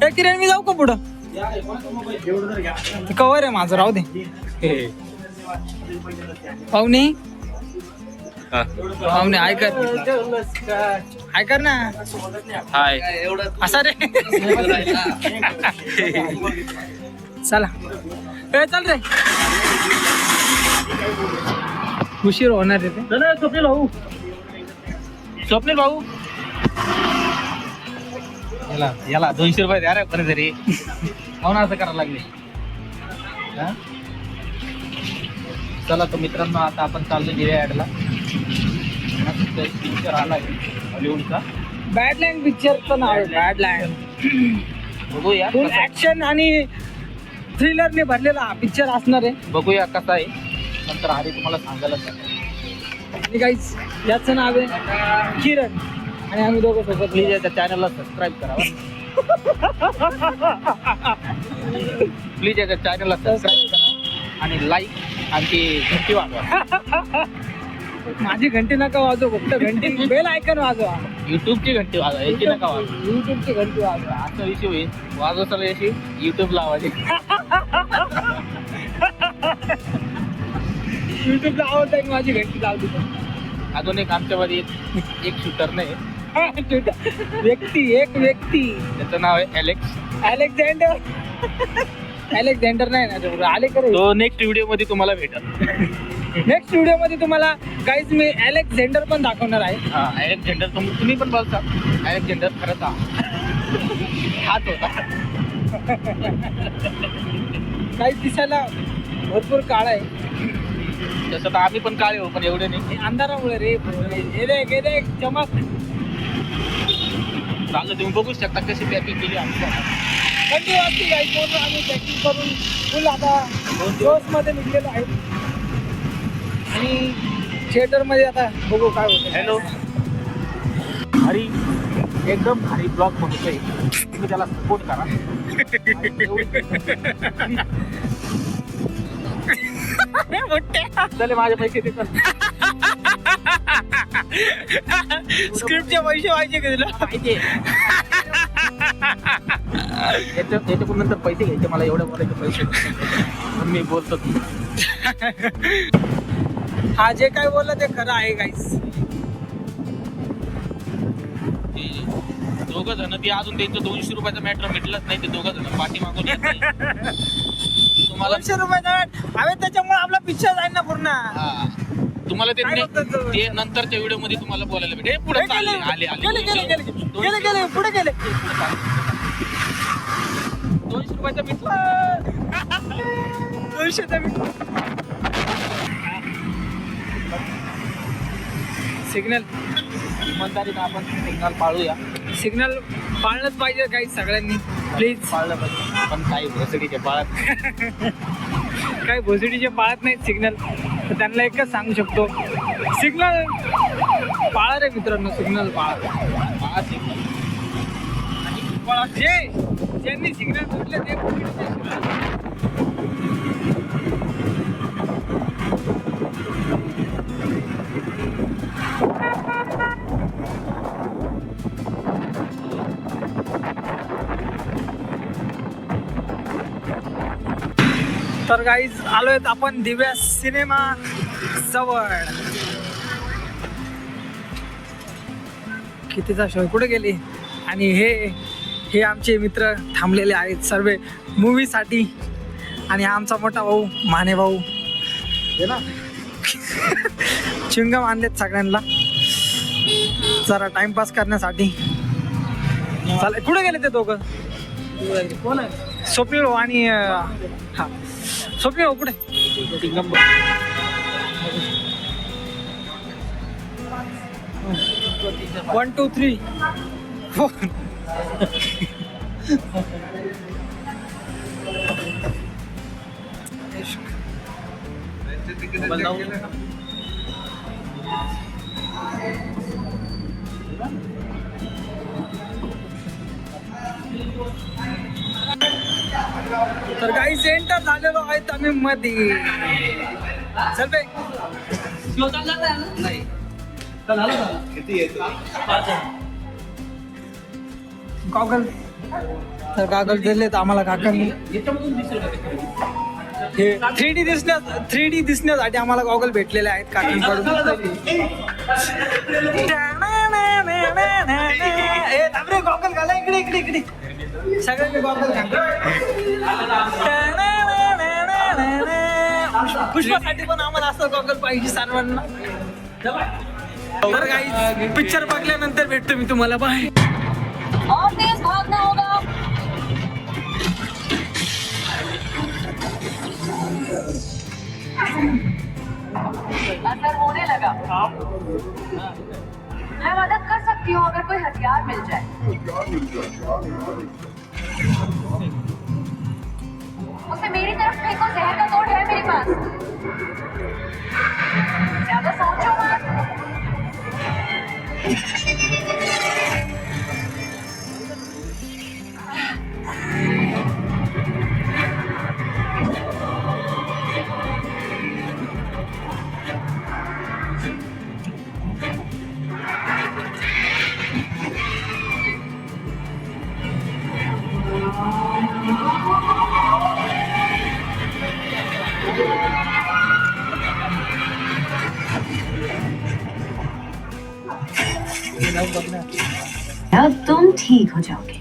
किरण मी जाऊ का पुढं? कवर आहे माझं, राहू दे. पाहुणे पाहुणे ऐकर ना. हाय. असा रे. चला चल रे. उशीर होणार आहे ते. स्वप्नील भाऊ, स्वप्नील भाऊ, याला 200 रुपये द्या रे कोणीतरी. हो ना, असं करायला लागले. चला तर मित्रांनो, आता आपण चाललो दिव्या ऍडला. पिक्चर आलाय हॉलिवूडचा. बॅडलँड पिक्चरचं नाव आहे, बॅडलँड. बघूया फुल ऍक्शन आणि थ्रिलरने भरलेला हा पिक्चर असणार आहे. बघूया कसा आहे, नंतर हरी तुम्हाला सांगायला सांग. आणि गाईस याचं नाव आहे किरण आणि आम्ही दोघं सोबत. प्लीज याच्या चॅनलला सबस्क्राईब करा. प्लीज याच्या चॅनलला सबस्क्राईब करा आणि लाईक आणि ती घंटी वाजवा. माझी घंटी नका वाजव, फक्त घंटी बेल आयकन वाजवा. युट्यूबची घंटी वाजवा, याची नका वाजवा. युट्यूबची घंटी वाजवा. असा विषय होईल, वाजवताना याची युट्यूब लावायची. युट्यूबला आवडत आहे, माझी घंटी लावली. अजून एक आमच्यामध्ये एक शूटर नाही, एक व्यक्ती त्याचं नाव आहे अलेक्झांडर. अलेक्झांडर नाही ना, आले करे. तो नेक्स्ट व्हिडिओ मध्ये तुम्हाला भेटेल. नेक्स्ट व्हिडिओ मध्ये तुम्हाला गाईज मी अलेक्झांडर पण दाखवणार आहे. हा, अलेक्झांडर तुम्ही पण बोलता. अलेक्झांडर खरंच हाच होता. काही दिसायला भरपूर काळा आहे. तसं तर आम्ही पण काळे हो, पण एवढे नाही. अंधारामुळे रे. गेले चमक. चाललं, तुम्ही बघू शकता कशी पॅकिंग केली आमची. थंडी वाजती गाईज, म्हणून आम्ही पॅकिंग करून फुल आता जोश मध्ये निघलेलो आहे. आणि थिएटर मध्ये आता बघू काय होतं. हॅलो हरी, एकदम भारी ब्लॉग बनतोय, तुम्ही त्याला सपोर्ट करा. चले माझे पैसे देतात. स्क्रिप्टचे पैसे पाहिजे का तुला? पाहिजे. याच्याकडून नंतर पैसे घ्यायचे, मला एवढे बोलायचे पैसे म्हणून मी बोलतो. हा जे काय बोलला ते खरं आहे गाईस. दोघं जण ती अजून त्यांचं 200 रुपयाचा मॅटर भेटलंच नाही. ते दोघं जण पाठी मागून येत नाही. तुम्हाला 200 रुपये हवे, त्याच्यामुळे आपला पिक्चर जाईल ना पूर्ण. तुम्हाला ते काय बोलतात तो? ते नंतरच्या व्हिडिओ मध्ये तुम्हाला बोलायला भेटेल. पुढे गेले पुढे गेले. 200 रुपयाचा भेटला. 200चा सिग्नल. इमानदारीनं आपण सिग्नल पाळूया. सिग्नल पाळलंच पाहिजे काही सगळ्यांनी, प्लीज. पाळलं पाहिजे, पण काही भोसडीचे पाळत. काही भोसडीचे पाळत नाहीत सिग्नल, तर त्यांना एकच सांगू शकतो, सिग्नल पाळा रे मित्रांनो. सिग्नल पाळा. सिग्नल ज्यांनी सिग्नल तोडले ते तर गाईज आलोय आपण दिव्या सिनेमा जवळ. कितीचा शो, कुठे गेली? आणि हे आमचे मित्र थांबलेले आहेत सर्व मूवीसाठी. आणि हा आमचा मोठा भाऊ माने भाऊ हे ना. चिंगम आणलेत सगळ्यांना जरा टाइमपास करण्यासाठी. चालेल, कुठे गेले ते दोघं? कोण आहे? स्वप्नील भाऊ आणि हा स्वप्नील भाऊ कुठे? चिंगम. 1 2 3 4. तर गाईज एंटर झालेलो आहेत आम्ही मध्ये. चल बे. नाही गॉगल तर कागद दिलेत आम्हाला काकांनी. याच्यामधून दिसेल का ते? हे 3D दिसण्यासाठी आम्हाला गॉगल भेटलेले आहेत काकांकडून. गॉगल घाला इकडे इकडे इकडे सगळ्यांनी गॉगल पुष्पासाठी पण आम्हाला असं गॉगल पाहिजे सर्वांना. तर काही पिक्चर बघल्यानंतर भेटतो मी तुम्हाला. बाय. और तेज भागना होगा. अंदर होने लगा. मैं मदद कर सकती हूँ अगर कोई हथियार मिल जाए. उसे मेरी तरफ फेंको. जहर का तोड़ है मेरे पास. ज्यादा सोचो मत. अब तुम ठीक हो जाओगे.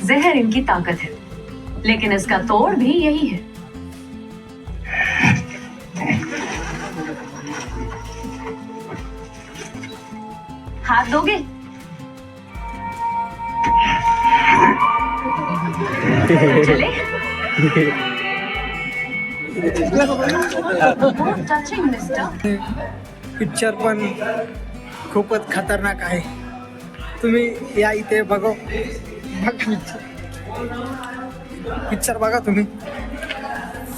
जहर इनकी ताकत है, लेकिन इसका तोड़ भी यही है. हाथ दोगे? चले. Touching mister. पिक्चर पण खूपच खतरनाक आहे. तुम्ही या इथे बघा पिक्चर बघा तुम्ही.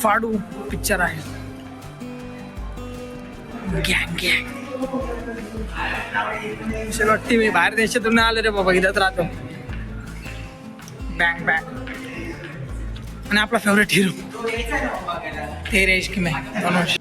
फाडू पिक्चर आहे. गँग गँग वाटते मी बाहेर देशातून आलो रे बाबा. इथंच राहतो. Bang bang. आणि आपला फेवरेट हिरो तेरे इश्क में मनोज.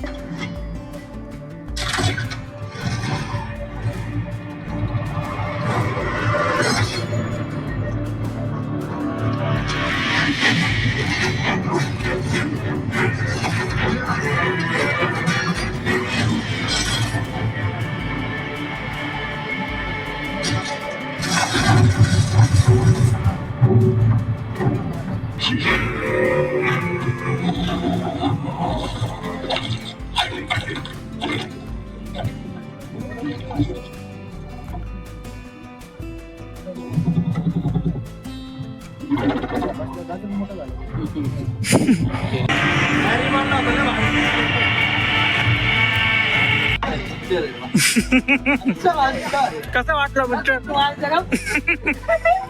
कसं वाटलं मित्र?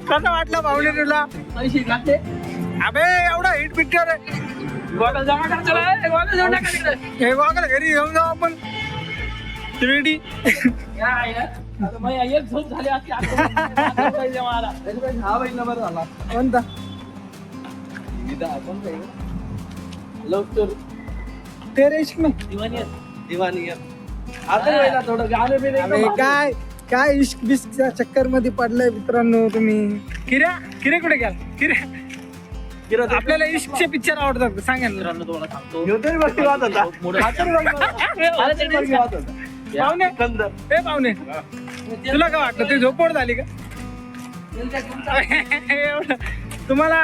कसं वाटलं पाहुणे तुला? अबे एवढा हिट पिक्चर आहे. हे गॉगल घरी घेऊन जाऊ आपण. 3D कोणता? तेरे इश्क में अबे काय काय इश्क बिस्कच्या चक्कर मध्ये पडलाय मित्रांनो तुम्ही. किऱ्या किरे कुठे गेला? किऱ्या आपल्याला इश्कचे पिक्चर आवडतात सांगा ना. मित्रांनो तुम्हाला सांगतो पाहुणे ए पाहुणे तुला काय वाटलं? ते झोपड झाली का? एवढं तुम्हाला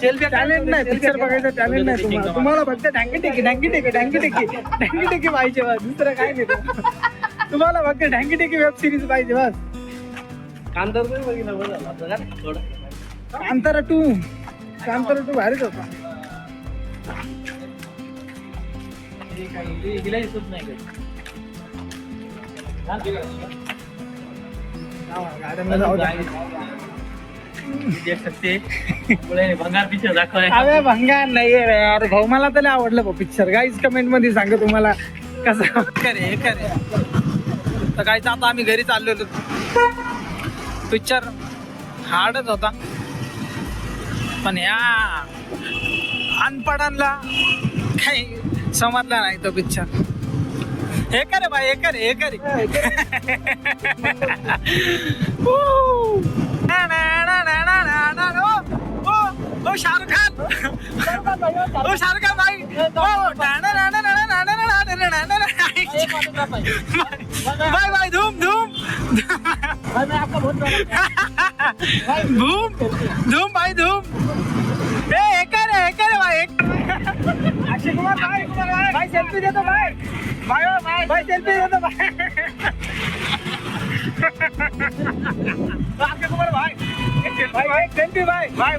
टॅलेंट नाही पिक्चर बघायचं. टॅलेंट नाही तुम्हाला. तुम्हाला फक्त ढँकी टेकी पाहिजे बस. दुसरं काय नाही. तुम्हाला फक्त ढँकी टेकी वेब सिरीज पाहिजे बस. कांतारा 2 भारीच होता. भंगार पिक्चर दाखवाय. अरे भंगार नाही यार भाऊ. मला तर आवडलं भाऊ पिक्चर. गाईज कमेंट मध्ये सांगा तुम्हाला कसं. करे तर काहीच आता आम्ही घरी चाललो होतो. पिक्चर हार्डच होता पण या अनपडांना काही समजला नाही तो पिक्चर. हे करे भाई, हे करे, हे करे. ना, ना, ना, ना, ना, ना, ना, ना. ओ शाहरुख खान. ओ शाहरुख खान भाई. ओ ना, ना, ना, ना, ना, ना, ना, ना, ना, ना, ना, ना, ना. भाई भाई धूम धूम धूम धूम भाई धूम. हे करे भाई. अक्षय कुमार भाई सेल्फी देतो भाई. भाई सेल्फी देतो भाई. अक्षय कुमार भाई सेल्फी भाई. भाई